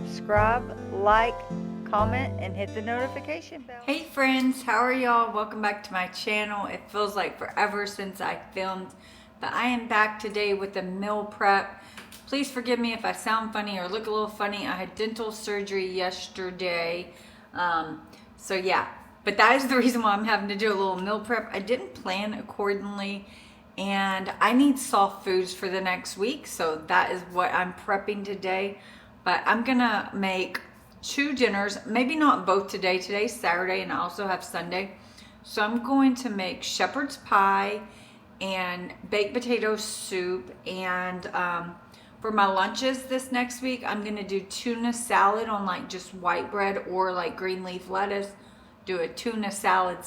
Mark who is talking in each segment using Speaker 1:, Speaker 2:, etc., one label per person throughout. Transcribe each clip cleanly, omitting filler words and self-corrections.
Speaker 1: subscribe, like, comment, and hit the notification bell.
Speaker 2: Hey friends, how are y'all? Welcome back to my channel. It feels like forever since I filmed, but I am back today with a meal prep. Please forgive me if I sound funny or look a little funny. I had dental surgery yesterday. So yeah, but that is the reason why I'm having to do a little meal prep. I didn't plan accordingly, and I need soft foods for the next week, so that is what I'm prepping today. But I'm gonna make 2 dinners, maybe not both today. Today's Saturday and I also have Sunday. So I'm going to make shepherd's pie and baked potato soup, and for my lunches this next week, I'm gonna do tuna salad on like just white bread or like green leaf lettuce. Do a tuna salad.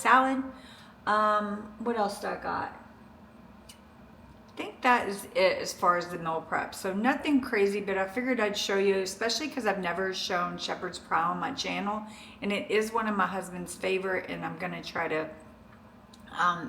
Speaker 2: What else do I got? I think that is it as far as the meal prep. So nothing crazy, but I figured I'd show you, especially because I've never shown shepherd's pie on my channel, and it is one of my husband's favorite, and I'm gonna try to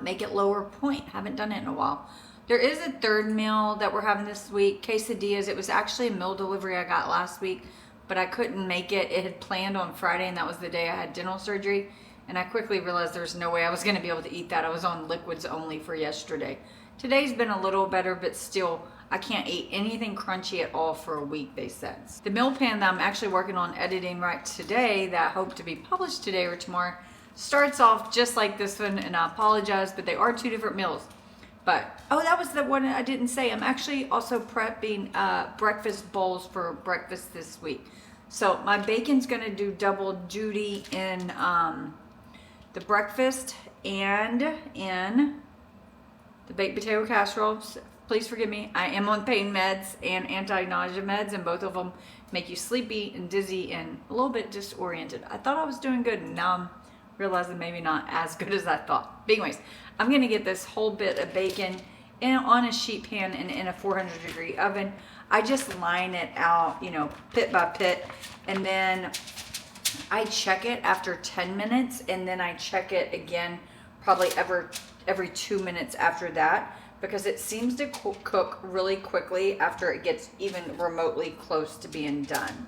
Speaker 2: make it lower point. Haven't done it in a while. There is a third meal that we're having this week, quesadillas. It was actually a meal delivery I got last week, but I couldn't make it. It had planned on Friday, and that was the day I had dental surgery, and I quickly realized there's no way I was gonna be able to eat that. I was on liquids only for yesterday. Today's been a little better, but still, I can't eat anything crunchy at all for a week, they said. The meal plan that I'm actually working on editing right today, that I hope to be published today or tomorrow, starts off just like this one, and I apologize, but they are 2 different meals. But, oh, that was the one I didn't say. I'm actually also prepping breakfast bowls for breakfast this week. So my bacon's gonna do double duty in the breakfast and in the baked potato casserole. Please forgive me. I am on pain meds and anti-nausea meds, and both of them make you sleepy and dizzy and a little bit disoriented. I thought I was doing good, and now I'm realizing maybe not as good as I thought. But anyways, I'm gonna get this whole bit of bacon on a sheet pan and in a 400-degree oven. I just line it out, you know, pit by pit, and then I check it after 10 minutes, and then I check it again probably every 2 minutes after that, because it seems to cook really quickly after it gets even remotely close to being done.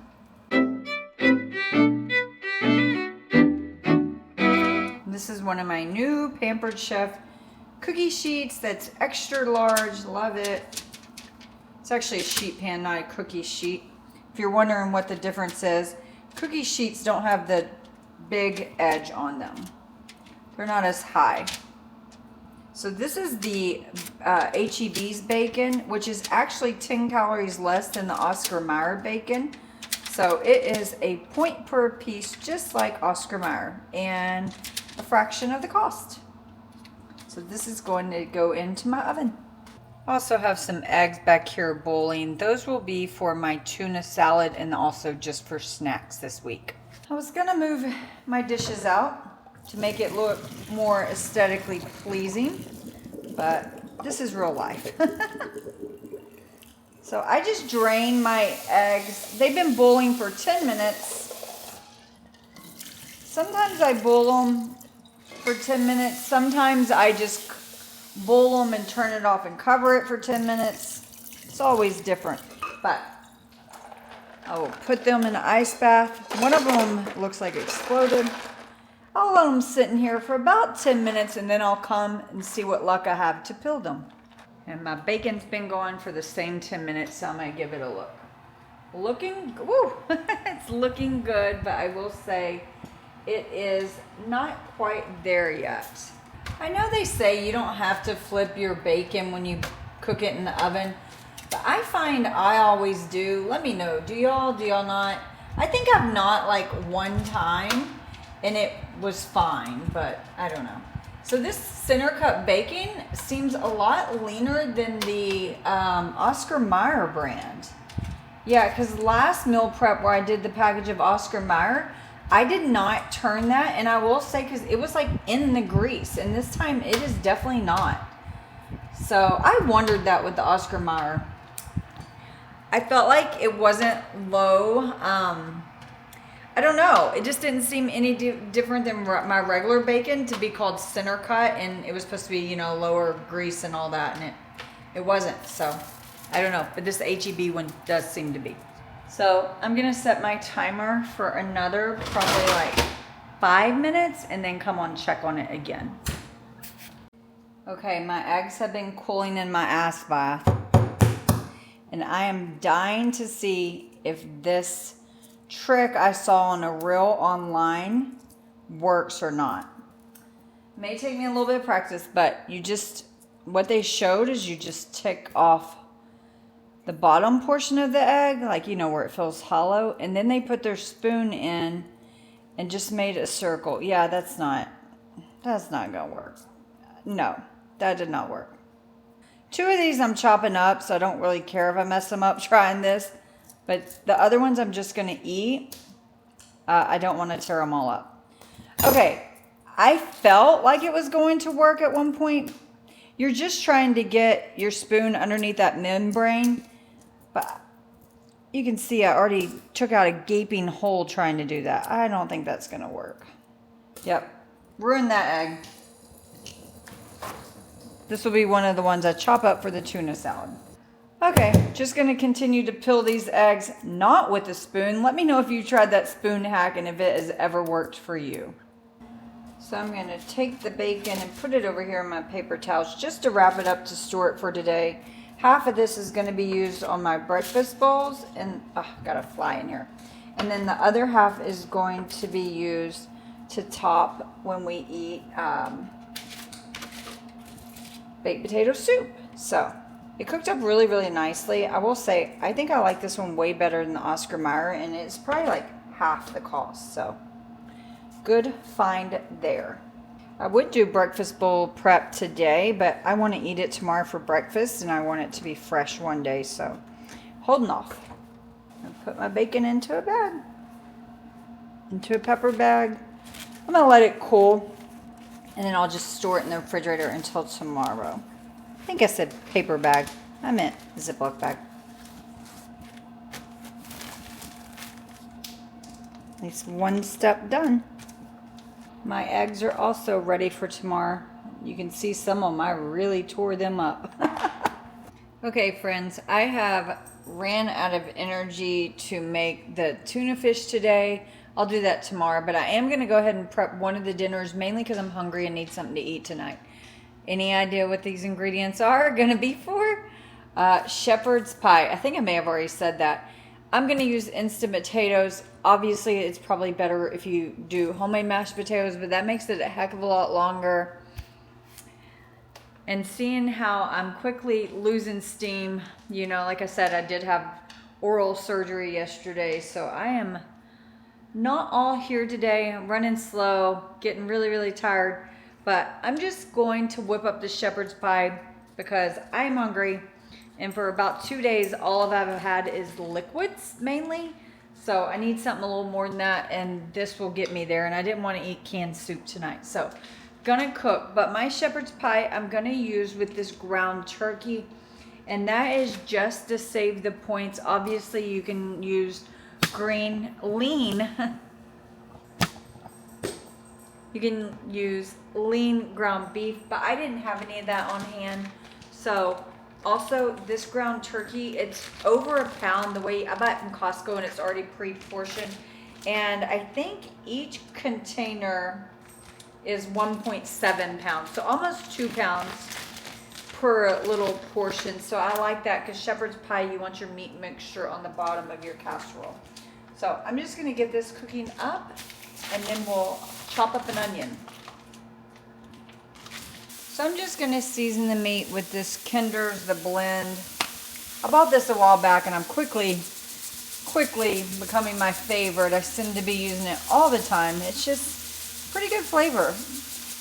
Speaker 2: This is one of my new Pampered Chef cookie sheets that's extra large. Love it. It's actually a sheet pan, not a cookie sheet. If you're wondering what the difference is, cookie sheets don't have the big edge on them. They're not as high. So this is the H-E-B's bacon, which is actually 10 calories less than the Oscar Mayer bacon. So it is a point per piece, just like Oscar Mayer, and a fraction of the cost. So this is going to go into my oven. I also have some eggs back here boiling. Those will be for my tuna salad and also just for snacks this week. I was gonna move my dishes out to make it look more aesthetically pleasing, but this is real life. So I just drained my eggs. They've been boiling for 10 minutes. Sometimes I boil them for 10 minutes. Sometimes I just boil them and turn it off and cover it for 10 minutes. It's always different, but I will put them in an ice bath. One of them looks like it exploded. I'll let them sit in here for about 10 minutes, and then I'll come and see what luck I have to peel them. And my bacon's been going for the same 10 minutes, so I'm gonna give it a look. Looking, woo, it's looking good, but I will say it is not quite there yet. I know they say you don't have to flip your bacon when you cook it in the oven, but I find I always do. Let me know, do y'all not? I think I've not like one time, and it was fine, but I don't know. So this center cut bacon seems a lot leaner than the Oscar Mayer brand. Yeah, because last meal prep where I did the package of Oscar Mayer, I did not turn that, and I will say, because it was like in the grease, and this time it is definitely not. So I wondered that with the Oscar Mayer. I felt like it wasn't low. I don't know. It just didn't seem any different than my regular bacon to be called center cut, and it was supposed to be, you know, lower grease and all that, and it wasn't. So I don't know, but this H-E-B one does seem to be. So I'm gonna set my timer for another probably like 5 minutes and then come on check on it again. Okay, my eggs have been cooling in my ass bath. And I am dying to see if this trick I saw on a reel online works or not. It may take me a little bit of practice, but what they showed is you just take off the bottom portion of the egg, like, you know, where it feels hollow, and then they put their spoon in and just made a circle. Yeah, that's not gonna work. No, that did not work. 2 of these I'm chopping up, so I don't really care if I mess them up trying this, but the other ones I'm just gonna eat. I don't want to tear them all up. Okay, I felt like it was going to work at one point. You're just trying to get your spoon underneath that membrane. But you can see I already took out a gaping hole trying to do that. I don't think that's going to work. Yep. Ruined that egg. This will be one of the ones I chop up for the tuna salad. Okay, just going to continue to peel these eggs, not with a spoon. Let me know if you tried that spoon hack and if it has ever worked for you. So I'm going to take the bacon and put it over here in my paper towels just to wrap it up to store it for today. Half of this is going to be used on my breakfast bowls, and got a fly in here. And then the other half is going to be used to top when we eat baked potato soup. So it cooked up really, really nicely. I will say, I think I like this one way better than the Oscar Mayer, and it's probably like half the cost. So good find there. I would do breakfast bowl prep today, but I want to eat it tomorrow for breakfast and I want it to be fresh one day, so holding off. I put my bacon into a bag, into a pepper bag. I'm going to let it cool and then I'll just store it in the refrigerator until tomorrow. I think I said paper bag. I meant Ziploc bag. At least one step done. My eggs are also ready for tomorrow. You can see some of them, I really tore them up. Okay, friends, I have ran out of energy to make the tuna fish today. I'll do that tomorrow, but I am going to go ahead and prep one of the dinners, mainly because I'm hungry and need something to eat tonight. Any idea what these ingredients are going to be for? Shepherd's pie. I think I may have already said that. I'm going to use instant potatoes. Obviously, it's probably better if you do homemade mashed potatoes, but that makes it a heck of a lot longer. And seeing how I'm quickly losing steam, you know, like I said, I did have oral surgery yesterday, so I am not all here today. I'm running slow, getting really, really tired, but I'm just going to whip up the shepherd's pie because I am hungry. And for about 2 days, all I've had is liquids mainly. So I need something a little more than that, and this will get me there. And I didn't want to eat canned soup tonight. So gonna cook, but my shepherd's pie I'm gonna use with this ground turkey. And that is just to save the points. Obviously you can use lean. You can use lean ground beef, but I didn't have any of that on hand. So also, this ground turkey, it's over a pound. The way I bought it from Costco and it's already pre-portioned. And I think each container is 1.7 pounds. So almost 2 pounds per little portion. So I like that because shepherd's pie, you want your meat mixture on the bottom of your casserole. So I'm just going to get this cooking up and then we'll chop up an onion. So I'm just going to season the meat with this Kinder's The Blend. I bought this a while back and I'm quickly becoming my favorite. I seem to be using it all the time. It's just pretty good flavor.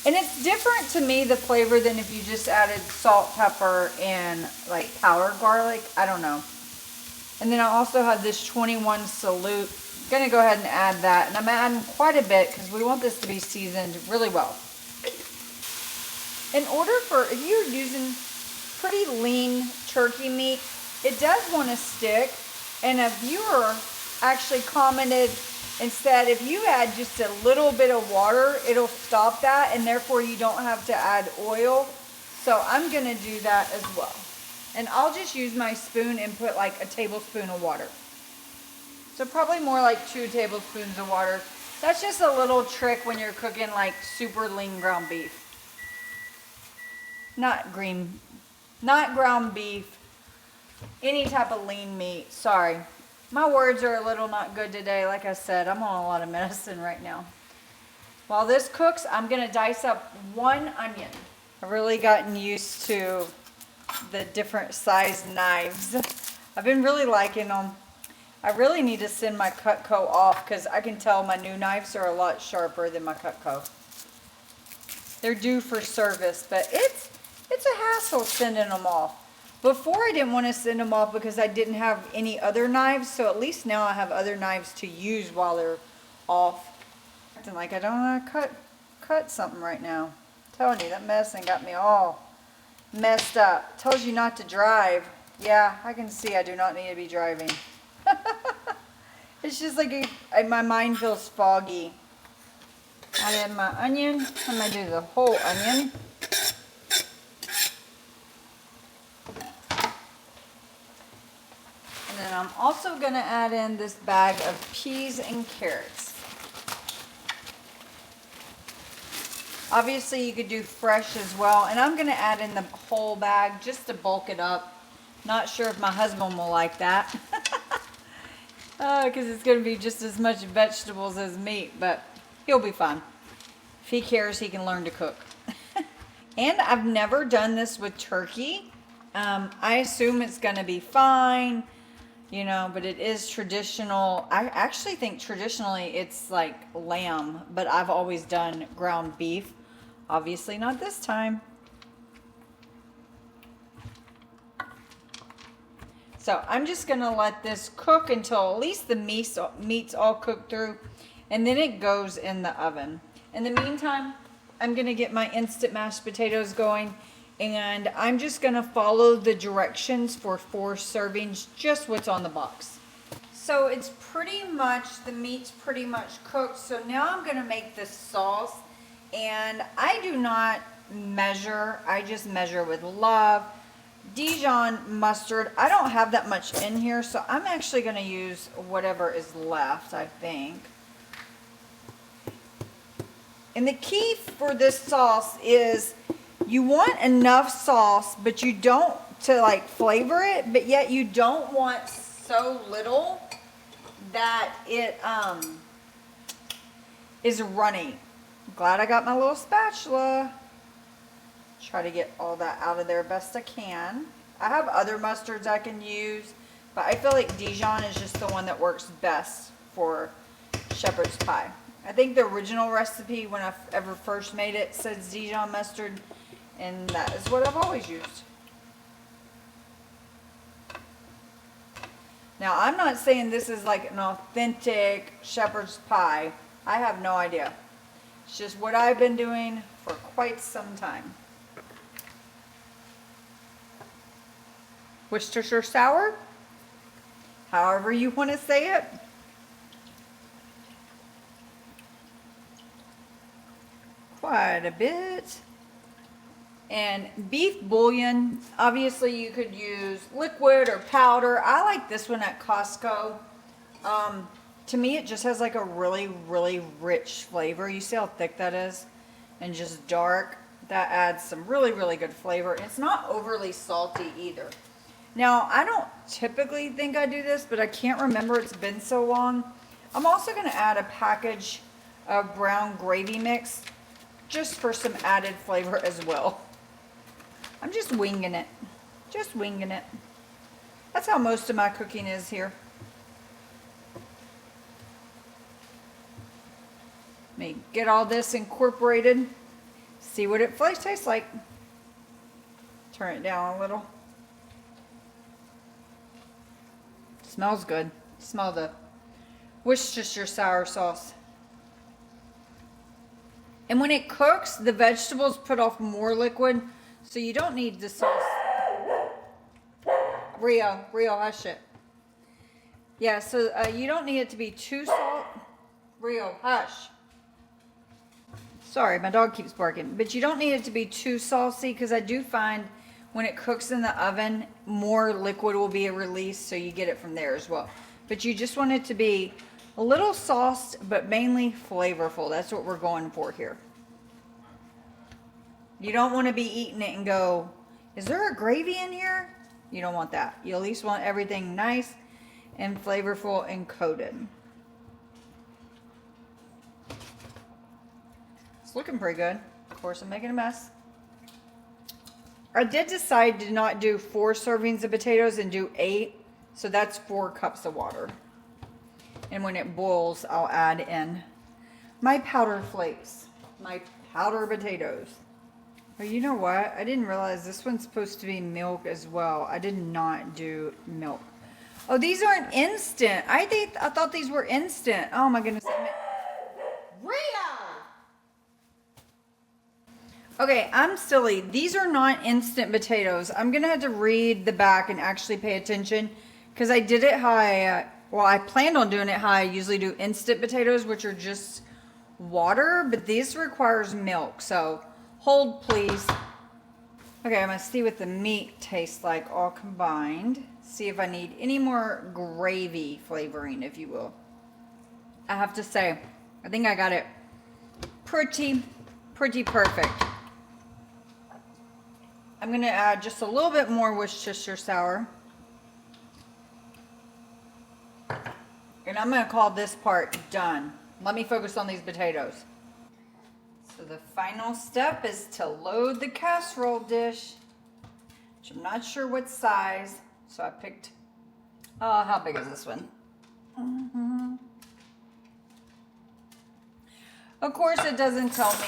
Speaker 2: And it's different to me, the flavor, than if you just added salt, pepper, and like powdered garlic. I don't know. And then I also have this 21 Salute. I'm going to go ahead and add that. And I'm adding quite a bit because we want this to be seasoned really well. In order for, if you're using pretty lean turkey meat, it does want to stick. And a viewer actually commented and said if you add just a little bit of water, it'll stop that, and therefore you don't have to add oil. So I'm going to do that as well. And I'll just use my spoon and put like a tablespoon of water. So probably more like 2 tablespoons of water. That's just a little trick when you're cooking like super lean ground beef. Not ground beef. Any type of lean meat. Sorry. My words are a little not good today. Like I said, I'm on a lot of medicine right now. While this cooks, I'm going to dice up 1 onion. I've really gotten used to the different size knives. I've been really liking them. I really need to send my Cutco off because I can tell my new knives are a lot sharper than my Cutco. They're due for service, but it's a hassle sending them off. Before I didn't want to send them off because I didn't have any other knives, so at least now I have other knives to use while they're off. Acting like I don't want to cut something right now. I'm telling you, that medicine got me all messed up. Tells you not to drive. Yeah, I can see I do not need to be driving. It's just like my mind feels foggy. Add in my onion. I'm going to do the whole onion. And then I'm also going to add in this bag of peas and carrots. Obviously you could do fresh as well. And I'm going to add in the whole bag just to bulk it up. Not sure if my husband will like that. Because it's going to be just as much vegetables as meat, but he'll be fine. If he cares, he can learn to cook. And I've never done this with turkey. I assume it's going to be fine, you know, but it is traditional. I actually think traditionally it's like lamb, but I've always done ground beef. Obviously not this time. So I'm just going to let this cook until at least the meat's all cooked through, and then it goes in the oven. In the meantime, I'm going to get my instant mashed potatoes going, and I'm just going to follow the directions for 4 servings, just what's on the box. So it's pretty much, the meat's pretty much cooked, so now I'm going to make this sauce, and I do not measure, I just measure with love. Dijon mustard, I don't have that much in here, so I'm actually going to use whatever is left, I think. And the key for this sauce is you want enough sauce, but you don't, to like flavor it, but yet you don't want so little that it is runny. I'm glad I got my little spatula. Try to get all that out of there best I can. I have other mustards I can use, but I feel like Dijon is just the one that works best for shepherd's pie. I think the original recipe when I ever first made it says Dijon mustard, and that is what I've always used. Now I'm not saying this is like an authentic shepherd's pie. I have no idea. It's just what I've been doing for quite some time. Worcestershire sour, however you want to say it. Quite a bit. And beef bouillon, obviously you could use liquid or powder. I like this one at Costco. To me it just has like a really, really rich flavor. You see how thick that is? And just dark. That adds some really, really good flavor. It's not overly salty either. Now, I don't typically think I do this, but I can't remember. It's been so long. I'm also going to add a package of brown gravy mix just for some added flavor as well. I'm just winging it. Just winging it. That's how most of my cooking is here. Let me get all this incorporated. See what it tastes like. Turn it down a little. Smells good. Smell the Worcestershire sour sauce. And when it cooks, the vegetables put off more liquid, so you don't need the sauce. Rio, hush it. Yeah, so you don't need it to be too salt. Rio, hush. Sorry, my dog keeps barking. But you don't need it to be too saucy, because I do find when it cooks in the oven, more liquid will be released, so you get it from there as well. but you just want it to be a little sauced, but mainly flavorful. That's what we're going for here. You don't want to be eating it and go, is there a gravy in here? You don't want that. You at least want everything nice and flavorful and coated. It's looking pretty good. Of course, I'm making a mess. I did decide to not do 4 servings of potatoes and do 8. So that's 4 cups of water. And when it boils, I'll add in my powder flakes, my powder potatoes. Oh, you know what? I didn't realize this one's supposed to be milk as well. I did not do milk. Oh, these aren't instant. I thought these were instant. Oh my goodness. Okay, I'm silly. These are not instant potatoes. I'm going to have to read the back and actually pay attention because I did it how I planned on doing it how I usually do instant potatoes, which are just water, but this requires milk. So hold, please. Okay, I'm going to see what the meat tastes like all combined. See if I need any more gravy flavoring, if you will. I have to say, I think I got it pretty perfect. I'm going to add just a little bit more Worcestershire sour. And I'm going to call this part done. Let me focus on these potatoes. So the final step is to load the casserole dish, which I'm not sure what size. So I picked, how big is this one? Of course it doesn't tell me.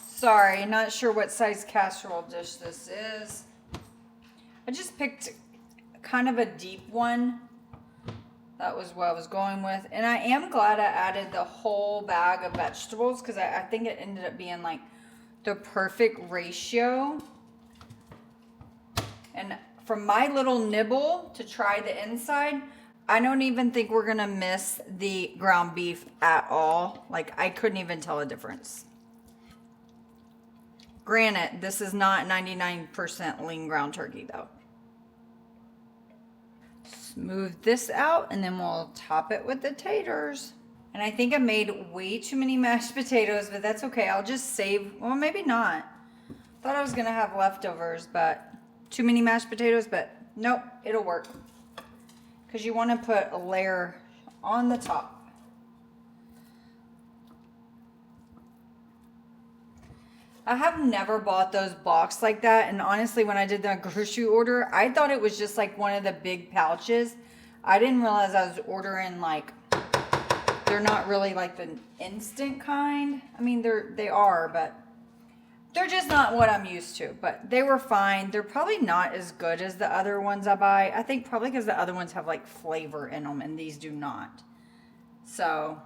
Speaker 2: Sorry, not sure what size casserole dish this is. I just picked kind of a deep one. That was what I was going with. And I am glad I added the whole bag of vegetables because I think it ended up being like the perfect ratio. And from my little nibble to try the inside, I don't even think we're going to miss the ground beef at all. Like, I couldn't even tell a difference. Granted, this is not 99% lean ground turkey though. Smooth this out and then we'll top it with the taters. And I think I made way too many mashed potatoes, but that's okay. I'll just save, well, maybe not. Thought I was gonna have leftovers, but too many mashed potatoes, but nope, it'll work. Because you want to put a layer on the top. I have never bought those boxed like that, and honestly, when I did the grocery order, I thought it was just like one of the big pouches. I didn't realize I was ordering like, they're not really like the instant kind. I mean, they are, but they're just not what I'm used to. But they were fine. They're probably not as good as the other ones I buy. I think probably because the other ones have like flavor in them, and these do not. So,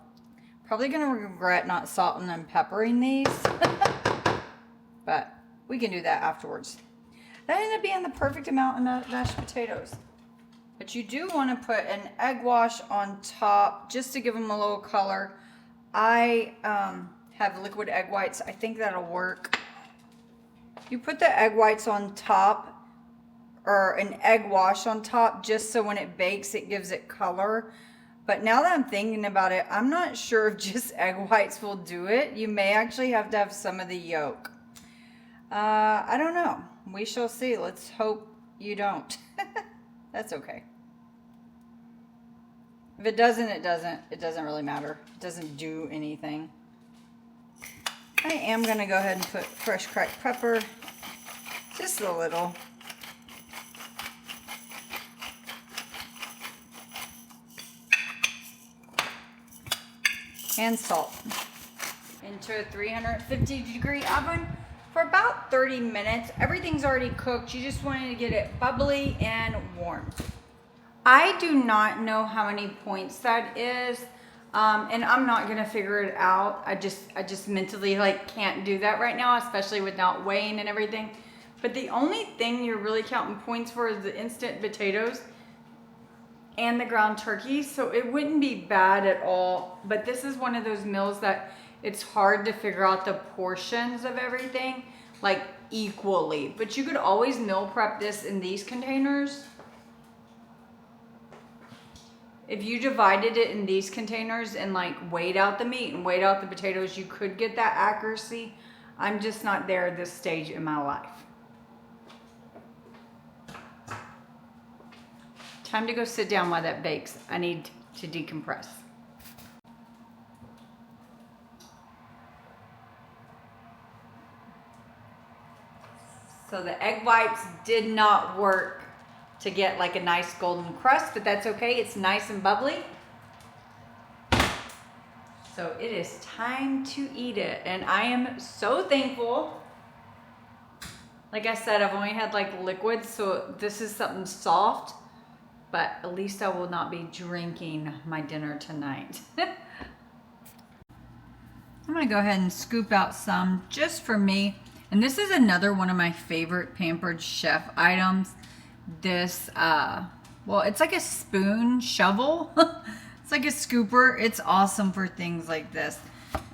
Speaker 2: probably gonna regret not salting and peppering these. But we can do that afterwards. That ended up being the perfect amount of mashed potatoes. But you do want to put an egg wash on top just to give them a little color. I have liquid egg whites. I think that'll work. You put the egg whites on top, or an egg wash on top, just so when it bakes it gives it color. But now that I'm thinking about it, I'm not sure if just egg whites will do it. You may actually have to have some of the yolk. I don't know. We shall see. Let's hope you don't. That's okay. If it doesn't, it doesn't. It doesn't really matter. It doesn't do anything. I am going to go ahead and put fresh cracked pepper. Just a little. And salt. Into a 350-degree oven for about 30 minutes. Everything's already cooked. You just wanted to get it bubbly and warm. I do not know how many points that is, and I'm not gonna figure it out. I just mentally like can't do that right now, especially without weighing and everything. But the only thing you're really counting points for is the instant potatoes and the ground turkey, so it wouldn't be bad at all. But this is one of those meals that it's hard to figure out the portions of everything like equally, but you could always meal prep this in these containers. If you divided it in these containers and like weighed out the meat and weighed out the potatoes, you could get that accuracy. I'm just not there at this stage in my life. Time to go sit down while that bakes. I need to decompress. So the egg whites did not work to get like a nice golden crust, but that's okay. It's nice and bubbly. So it is time to eat it. And I am so thankful. Like I said, I've only had like liquids, so this is something soft, but at least I will not be drinking my dinner tonight. I'm gonna go ahead and scoop out some just for me. And this is another one of my favorite Pampered Chef items. This, well, it's like a spoon shovel. It's like a scooper. It's awesome for things like this.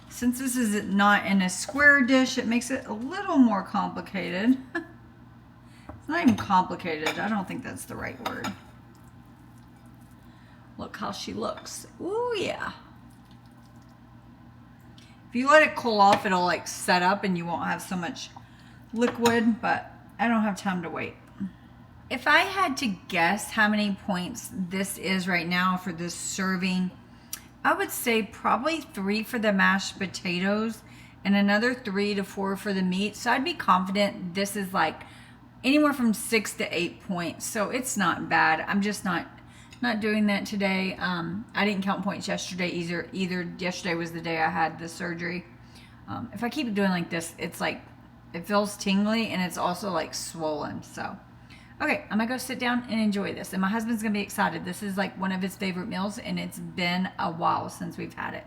Speaker 2: Since this is not in a square dish, it makes it a little more complicated. It's not even complicated. I don't think that's the right word. Look how she looks. Ooh, yeah. If you let it cool off, it'll like set up and you won't have so much liquid, but I don't have time to wait. If I had to guess how many points this is right now for this serving, I would say probably 3 for the mashed potatoes and another 3 to 4 for the meat. So I'd be confident this is like anywhere from 6 to 8 points. So it's not bad. I'm just not doing that today. I didn't count points yesterday either. Yesterday was the day I had the surgery. If I keep doing like this, it's like, it feels tingly and it's also like swollen. So, okay, I'm gonna go sit down and enjoy this. And my husband's gonna be excited. This is like one of his favorite meals and it's been a while since we've had it.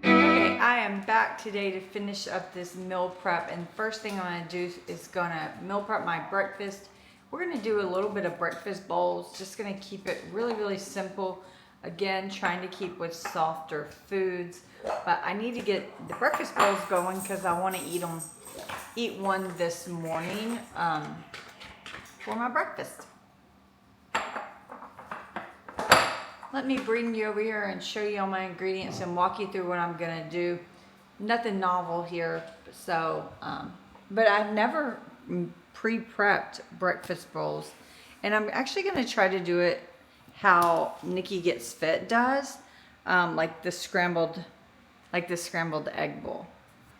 Speaker 2: Okay, I am back today to finish up this meal prep. And first thing I'm gonna do is gonna meal prep my breakfast. We're gonna do a little bit of breakfast bowls. Just gonna keep it really, really simple. Again, trying to keep with softer foods. But I need to get the breakfast bowls going because I want to eat one this morning for my breakfast. Let me bring you over here and show you all my ingredients and walk you through what I'm gonna do. Nothing novel here, so but I've never pre-prepped breakfast bowls, and I'm actually gonna try to do it how Nikki Gets Fit does, like the scrambled egg bowl.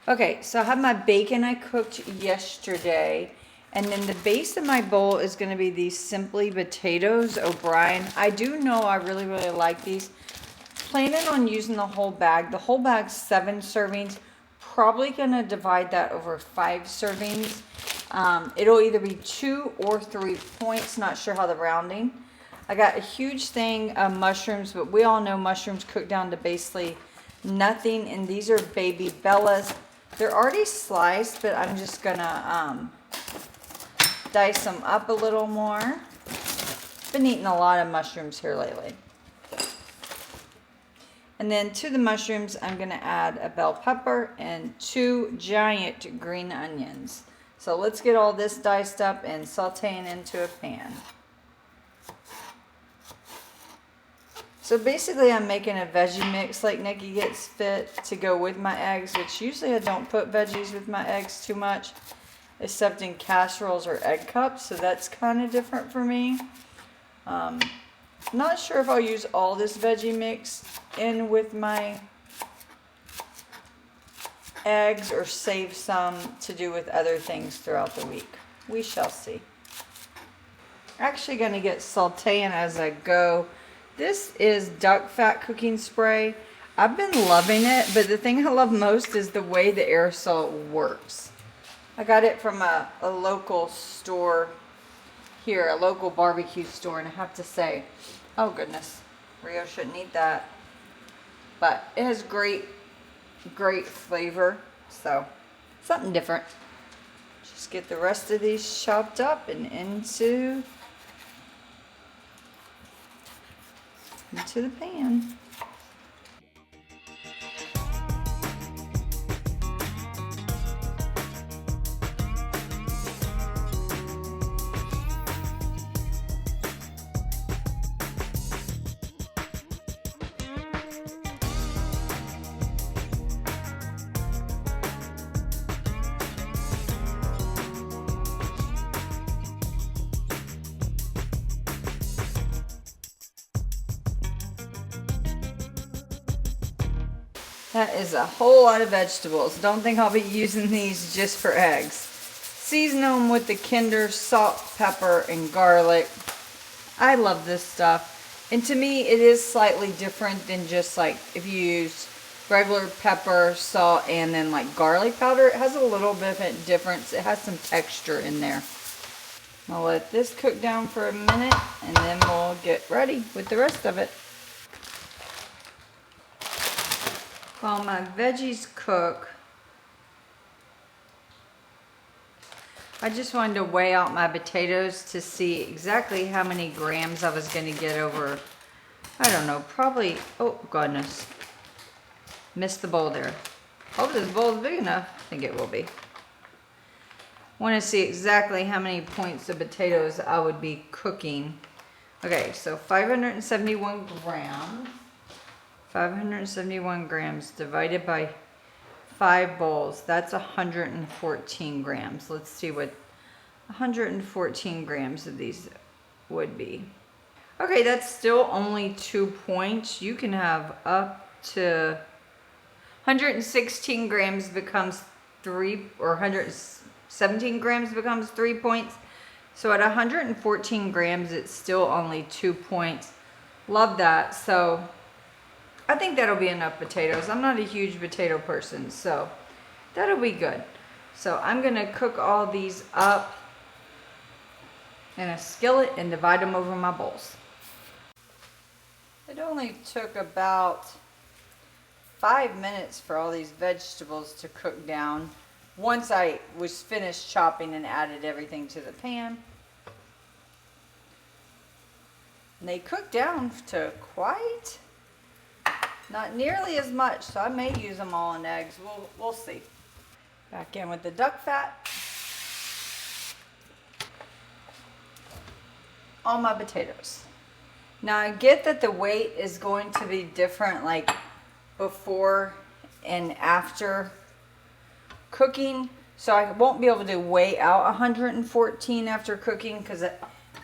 Speaker 2: Okay, so I have my bacon I cooked yesterday, and then the base of my bowl is going to be these Simply Potatoes O'Brien. I do know I really, really like these. Planning on using the whole bag. The whole bag's 7 servings. Probably going to divide that over 5 servings. It'll either be 2 or 3 points. Not sure how the rounding. I got a huge thing of mushrooms, but we all know mushrooms cook down to basically nothing. And these are Baby Bellas. They're already sliced, but I'm just gonna dice them up a little more. Been eating a lot of mushrooms here lately. And then to the mushrooms, I'm gonna add a bell pepper and 2 giant green onions. So let's get all this diced up and sauteing into a pan. So basically I'm making a veggie mix like Nikki Gets Fit to go with my eggs, which usually I don't put veggies with my eggs too much, except in casseroles or egg cups, so that's kind of different for me. Not sure if I'll use all this veggie mix in with my eggs or save some to do with other things throughout the week. We shall see. Actually going to get sauteing as I go. This is duck fat cooking spray. I've been loving it, but the thing I love most is the way the aerosol works. I got it from a local store here, a local barbecue store, and I have to say, oh goodness, Rio shouldn't eat that. But it has great flavor, so something different. Just get the rest of these chopped up and into the pan. That is a whole lot of vegetables. Don't think I'll be using these just for eggs. Season them with the Kinder salt, pepper, and garlic. I love this stuff. And to me, it is slightly different than just like if you use regular pepper, salt, and then like garlic powder. It has a little bit of a difference. It has some texture in there. I'll let this cook down for a minute and then we'll get ready with the rest of it. While my veggies cook, I just wanted to weigh out my potatoes to see exactly how many grams I was going to get over, I don't know, probably, oh goodness, missed the bowl there. Hope this bowl is big enough. I think it will be. Want to see exactly how many points of potatoes I would be cooking. Okay, so 571 grams. 571 grams divided by 5 bowls. That's 114 grams. Let's see what 114 grams of these would be. Okay, that's still only 2 points. You can have up to 116 grams becomes 3, or 117 grams becomes 3 points. So at 114 grams, it's still only 2 points. Love that. So I think that'll be enough potatoes. I'm not a huge potato person, so that'll be good. So I'm gonna cook all these up in a skillet and divide them over my bowls. It only took about 5 minutes for all these vegetables to cook down once I was finished chopping and added everything to the pan. And they cooked down to quite, not nearly as much, so I may use them all in eggs. We'll see. Back in with the duck fat. All my potatoes. Now I get that the weight is going to be different like before and after cooking, so I won't be able to weigh out 114 after cooking because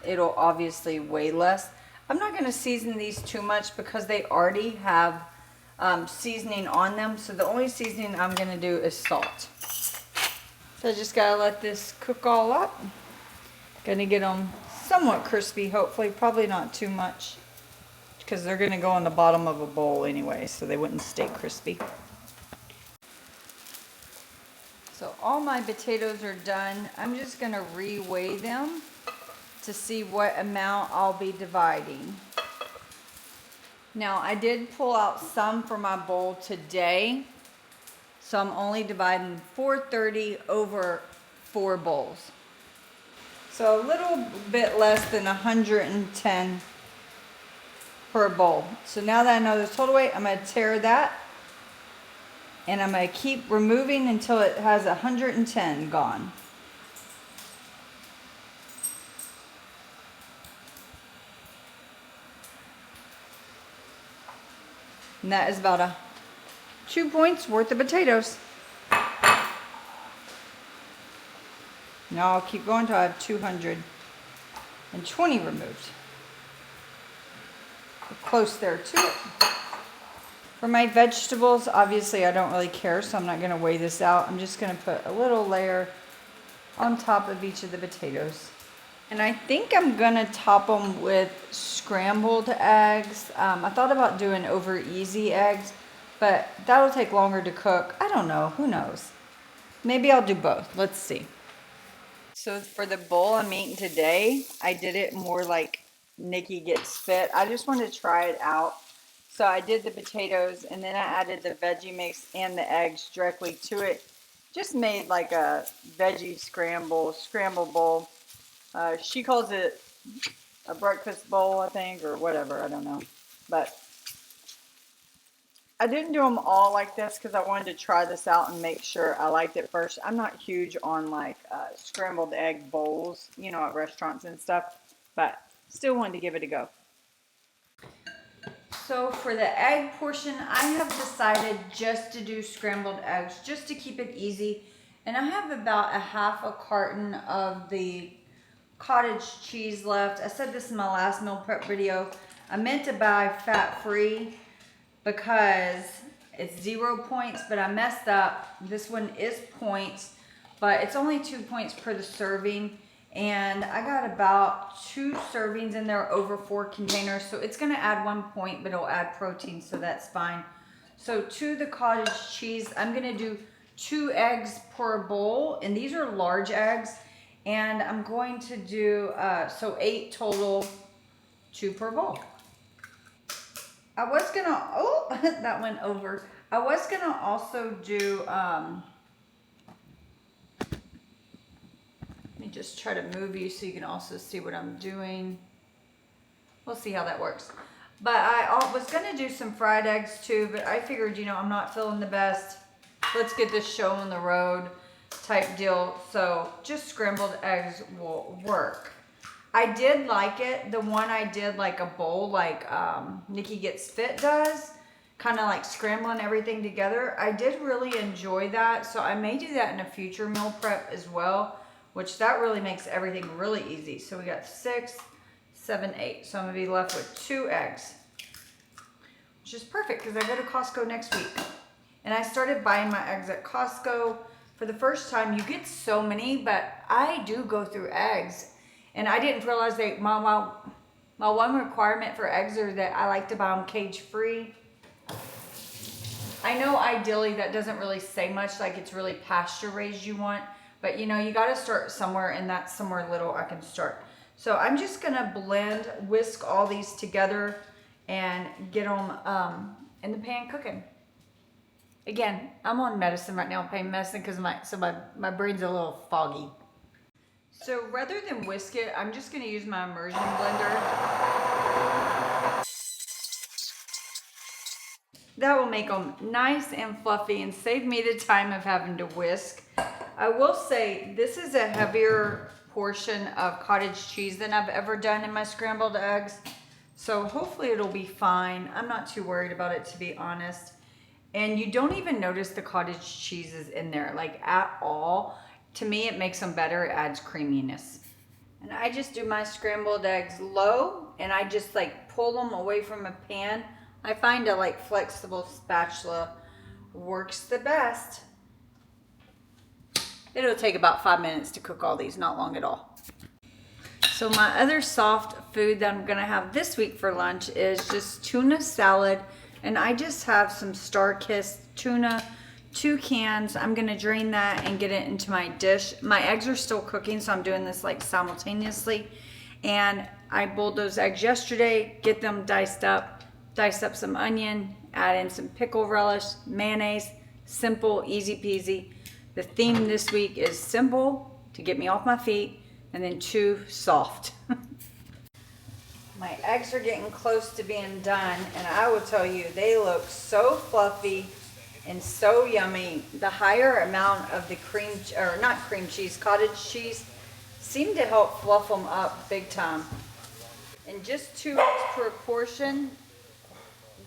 Speaker 2: it'll obviously weigh less. I'm not going to season these too much because they already have seasoning on them, so the only seasoning I'm going to do is salt. So I just got to let this cook all up. Gonna get them somewhat crispy, hopefully, probably not too much because they're going to go on the bottom of a bowl anyway, so they wouldn't stay crispy. So all my potatoes are done. I'm just going to re-weigh them to see what amount I'll be dividing. Now I did pull out some for my bowl today, so I'm only dividing 430 over 4 bowls. So a little bit less than 110 per bowl. So now that I know the total weight, I'm going to tare that. And I'm going to keep removing until it has 110 gone. And that is about 2 points worth of potatoes. Now I'll keep going until I have 220 removed. We're close there to it. For my vegetables, obviously I don't really care, so I'm not going to weigh this out. I'm just going to put a little layer on top of each of the potatoes. And I think I'm going to top them with scrambled eggs. I thought about doing over easy eggs, but that'll take longer to cook. I don't know. Who knows? Maybe I'll do both. Let's see. So for the bowl I'm eating today, I did it more like Nikki gets fit. I just wanted to try it out. So I did the potatoes and then I added the veggie mix and the eggs directly to it. Just made like a veggie scramble bowl. She calls it a breakfast bowl, I think, or whatever. I don't know. But I didn't do them all like this because I wanted to try this out and make sure I liked it first. I'm not huge on like scrambled egg bowls, you know, at restaurants and stuff. But still wanted to give it a go. So for the egg portion, I have decided just to do scrambled eggs, just to keep it easy. And I have about a half a carton of the cottage cheese left. I said this in my last meal prep video. I meant to buy fat-free because It's 0 points, but I messed up. This one is points, but it's only 2 points per the serving. And I got about 2 servings in there over 4 containers. So it's gonna add 1 point, but it'll add protein, so that's fine. So to the cottage cheese, I'm gonna do 2 eggs per bowl, and these are large eggs. And I'm going to do, so 8 total, 2 per bowl. I was gonna, oh, that went over. I was gonna also do, let me just try to move you so you can also see what I'm doing. We'll see how that works. But I was gonna do some fried eggs too, but I figured, you know, I'm not feeling the best. Let's get this show on the road type deal. So just scrambled eggs will work. I did like it. The one I did like a bowl, like Nikki Gets Fit does, kind of like scrambling everything together. I did really enjoy that. So I may do that in a future meal prep as well, which that really makes everything really easy. So we got 6, 7, 8. So I'm gonna be left with 2 eggs, which is perfect because I go to Costco next week. And I started buying my eggs at Costco. For the first time, you get so many, but I do go through eggs. And I didn't realize that my one requirement for eggs is that I like to buy them cage free. I know ideally that doesn't really say much, like it's really pasture raised you want, but you know, you got to start somewhere, and that's somewhere little I can start. So I'm just going to whisk all these together and get them in the pan cooking. Again, I'm on medicine right now, pain medicine, because my brain's a little foggy. So rather than whisk it, I'm just going to use my immersion blender. That will make them nice and fluffy and save me the time of having to whisk. I will say this is a heavier portion of cottage cheese than I've ever done in my scrambled eggs. So hopefully it'll be fine. I'm not too worried about it, to be honest. And you don't even notice the cottage cheese is in there, like at all. To me, it makes them better. It adds creaminess. And I just do my scrambled eggs low, and I just like pull them away from a pan. I find a like flexible spatula works the best. It'll take about 5 minutes to cook all these, not long at all. So my other soft food that I'm gonna have this week for lunch is just tuna salad. And I just have some Star-Kissed tuna, 2 cans. I'm gonna drain that and get it into my dish. My eggs are still cooking, so I'm doing this like simultaneously. And I boiled those eggs yesterday, get them diced up some onion, add in some pickle relish, mayonnaise, simple, easy peasy. The theme this week is simple to get me off my feet, and then 2 soft. My eggs are getting close to being done, and I will tell you, they look so fluffy and so yummy. The higher amount of the cottage cheese seemed to help fluff them up big time. And just 2 eggs per portion,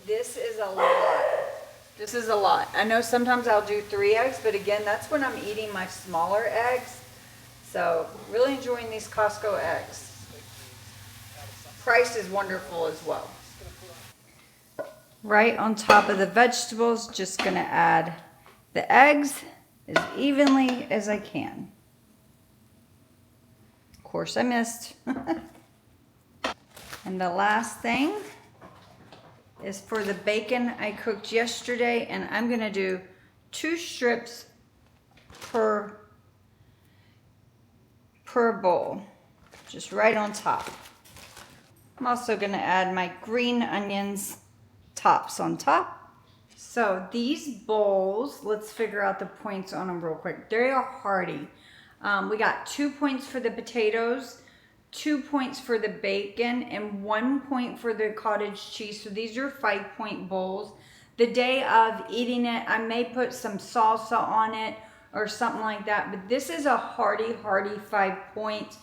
Speaker 2: this is a lot. This is a lot. I know sometimes I'll do 3 eggs, but again, that's when I'm eating my smaller eggs. So really enjoying these Costco eggs. Price is wonderful as well. Right on top of the vegetables, just gonna add the eggs as evenly as I can. Of course I missed. And the last thing is for the bacon I cooked yesterday, and I'm gonna do 2 strips per bowl, just right on top. I'm also gonna add my green onions tops on top. So these bowls, let's figure out the points on them real quick. They are hearty. We got 2 points for the potatoes, 2 points for the bacon, and 1 point for the cottage cheese. So these are 5-point bowls. The day of eating it, I may put some salsa on it or something like that, but this is a hearty 5 points.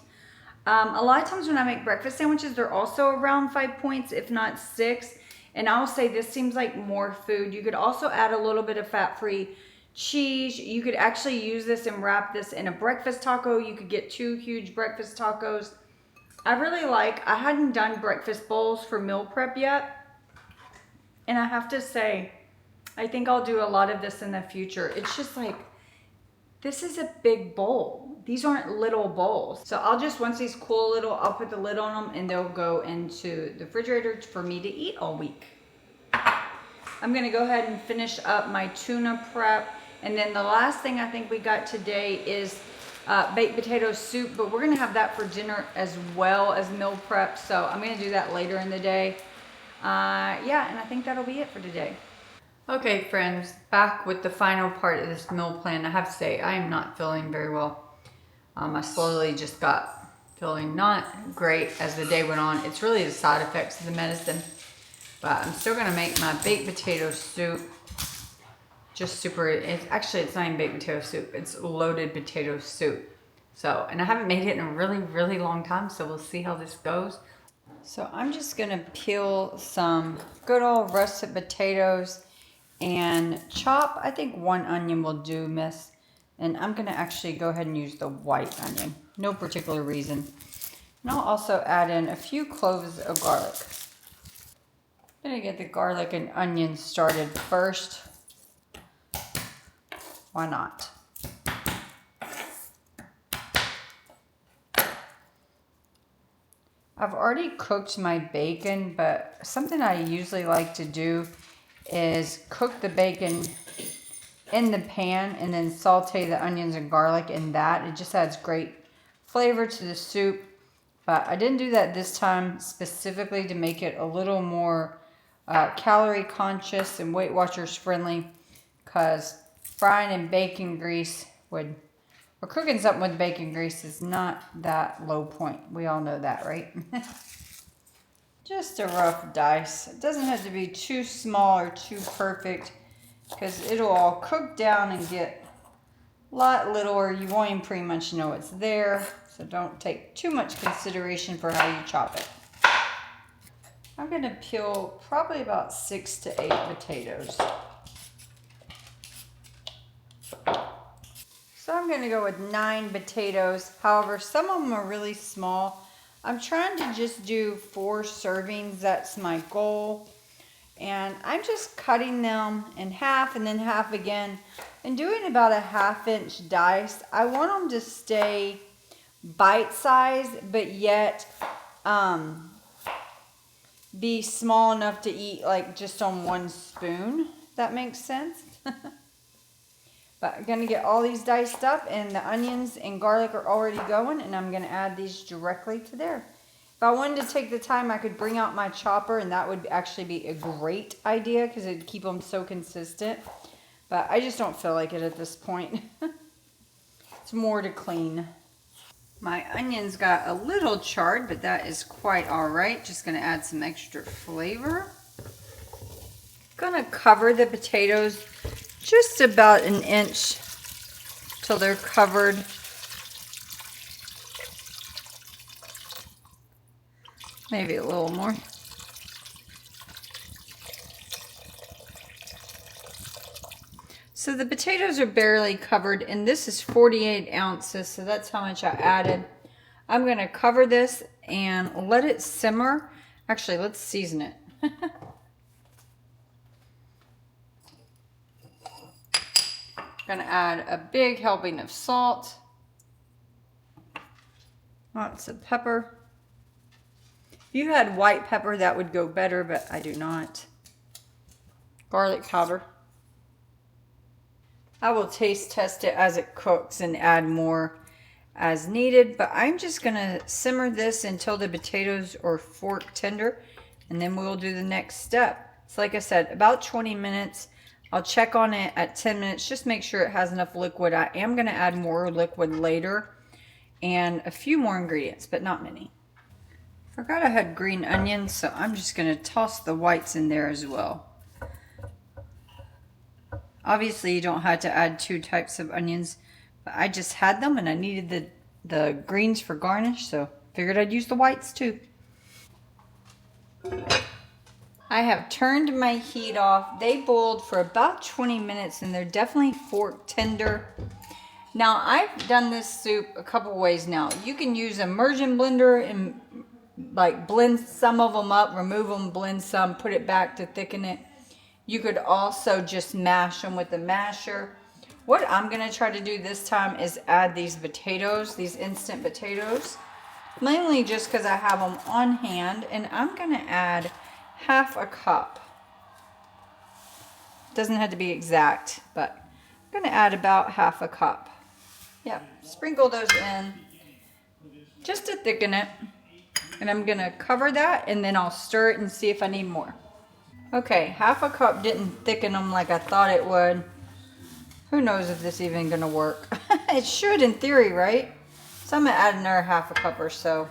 Speaker 2: A lot of times when I make breakfast sandwiches, they're also around 5 points, if not 6. And I'll say this seems like more food. You could also add a little bit of fat-free cheese. You could actually use this and wrap this in a breakfast taco. You could get 2 huge breakfast tacos. I hadn't done breakfast bowls for meal prep yet. And I have to say, I think I'll do a lot of this in the future. It's just like, this is a big bowl. These aren't little bowls. So I'll just, once these cool a little, I'll put the lid on them and they'll go into the refrigerator for me to eat all week. I'm gonna go ahead and finish up my tuna prep. And then the last thing I think we got today is baked potato soup, but we're gonna have that for dinner as well as meal prep. So I'm gonna do that later in the day. Yeah, and I think that'll be it for today. Okay friends, back with the final part of this meal plan. I have to say, I am not feeling very well. I slowly just got feeling not great as the day went on. It's really the side effects of the medicine. But I'm still gonna make my baked potato soup. Just super, it's not even baked potato soup, it's loaded potato soup. So, and I haven't made it in a really, really long time, so we'll see how this goes. So I'm just gonna peel some good old russet potatoes and chop, I think 1 onion will do, miss. And I'm gonna actually go ahead and use the white onion, no particular reason. And I'll also add in a few cloves of garlic. I'm gonna get the garlic and onions started first. Why not? I've already cooked my bacon, but something I usually like to do is cook the bacon in the pan and then saute the onions and garlic in that. It just adds great flavor to the soup. But I didn't do that this time specifically to make it a little more calorie conscious and Weight Watchers friendly, because frying in bacon grease or cooking something with bacon grease is not that low point. We all know that, right? Just a rough dice. It doesn't have to be too small or too perfect, because it'll all cook down and get a lot littler. You won't even pretty much know it's there. So don't take too much consideration for how you chop it. I'm going to peel probably about 6 to 8 potatoes. So I'm going to go with 9 potatoes. However, some of them are really small. I'm trying to just do 4 servings. That's my goal. And I'm just cutting them in half and then half again and doing about a 1/2 inch dice. I want them to stay bite-sized, but yet be small enough to eat like just on 1 spoon. If that makes sense. But I'm going to get all these diced up, and the onions and garlic are already going, and I'm going to add these directly to there. If I wanted to take the time, I could bring out my chopper, and that would actually be a great idea because it'd keep them so consistent. But I just don't feel like it at this point. It's more to clean. My onions got a little charred, but that is quite all right. Just going to add some extra flavor. Going to cover the potatoes just about 1 inch till they're covered. Maybe a little more. So the potatoes are barely covered, and this is 48 ounces, so that's how much I added. I'm going to cover this and let it simmer. Actually, let's season it. I'm going to add a big helping of salt. Lots of pepper. If you had white pepper, that would go better, but I do not. Garlic powder. I will taste test it as it cooks and add more as needed, but I'm just going to simmer this until the potatoes are fork tender, and then we'll do the next step. So like I said, about 20 minutes. I'll check on it at 10 minutes, just make sure it has enough liquid. I am going to add more liquid later and a few more ingredients, but not many. Forgot I had green onions, so I'm just going to toss the whites in there as well. Obviously, you don't have to add 2 types of onions, but I just had them and I needed the greens for garnish, so figured I'd use the whites too. I have turned my heat off. They boiled for about 20 minutes and they're definitely fork tender. Now, I've done this soup a couple ways now. You can use an immersion blender and like blend some of them up, remove them, blend some, put it back to thicken it. You could also just mash them with the masher. What I'm gonna try to do this time is add these potatoes, these instant potatoes, mainly just because I have them on hand, and I'm gonna add half a cup. Doesn't have to be exact, but I'm gonna add about half a cup. Yeah, sprinkle those in just to thicken it. And I'm gonna cover that and then I'll stir it and see if I need more. Okay, half a cup didn't thicken them like I thought it would. Who knows if this is even gonna work. It should in theory, right? So I'm gonna add another half a cup or so.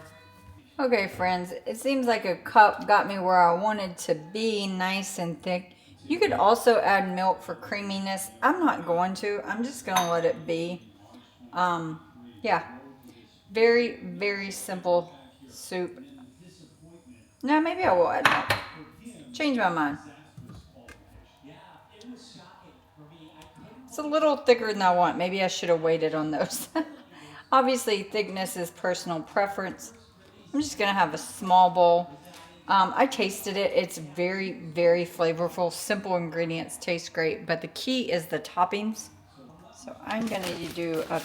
Speaker 2: Okay friends, it seems like a cup got me where I wanted to be, nice and thick. You could also add milk for creaminess. I'm not going to, I'm just gonna let it be. Yeah, very, very simple soup. No, maybe I will add milk. Change my mind. It's a little thicker than I want. Maybe I should have waited on those. Obviously, thickness is personal preference. I'm just going to have a small bowl. I tasted it. It's very, very flavorful. Simple ingredients, taste great. But the key is the toppings. So I'm going to do a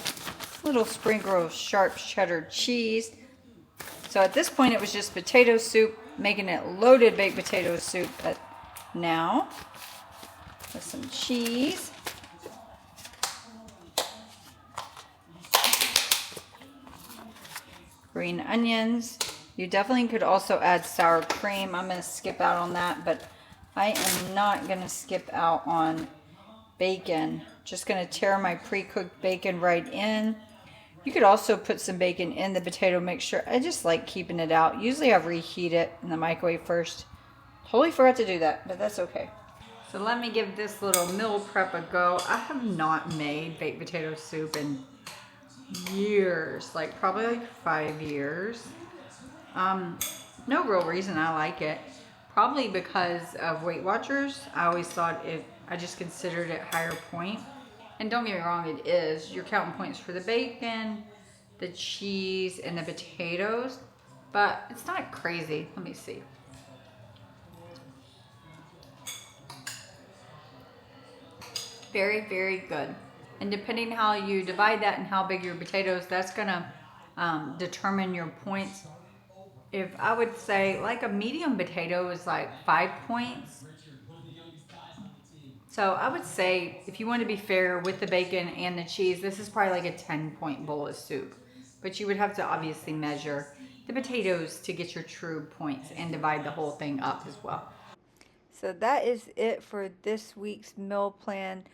Speaker 2: little sprinkle of sharp cheddar cheese. So at this point, it was just potato soup, making it loaded baked potato soup. But now, with some cheese. Green onions. You definitely could also add sour cream. I'm going to skip out on that, but I am not going to skip out on bacon. Just going to tear my pre-cooked bacon right in. You could also put some bacon in the potato mixture. I just like keeping it out. Usually I reheat it in the microwave first. Totally forgot to do that, but that's okay. So let me give this little meal prep a go. I have not made baked potato soup in years, like probably like 5 years. No real reason I like it. Probably because of Weight Watchers. I always thought I just considered it higher point. And don't get me wrong, it is. You're counting points for the bacon, the cheese, and the potatoes. But it's not crazy. Let me see. Very, very good. And depending how you divide that and how big your potatoes, that's gonna determine your points. If I would say like a medium potato is like 5 points. So I would say if you want to be fair with the bacon and the cheese, this is probably like a 10-point bowl of soup. But you would have to obviously measure the potatoes to get your true points and divide the whole thing up as well.
Speaker 1: So that is it for this week's meal plan.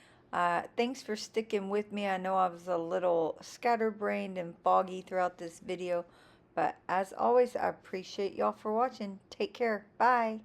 Speaker 1: Thanks for sticking with me. I know I was a little scatterbrained and foggy throughout this video, but as always, I appreciate y'all for watching. Take care. Bye.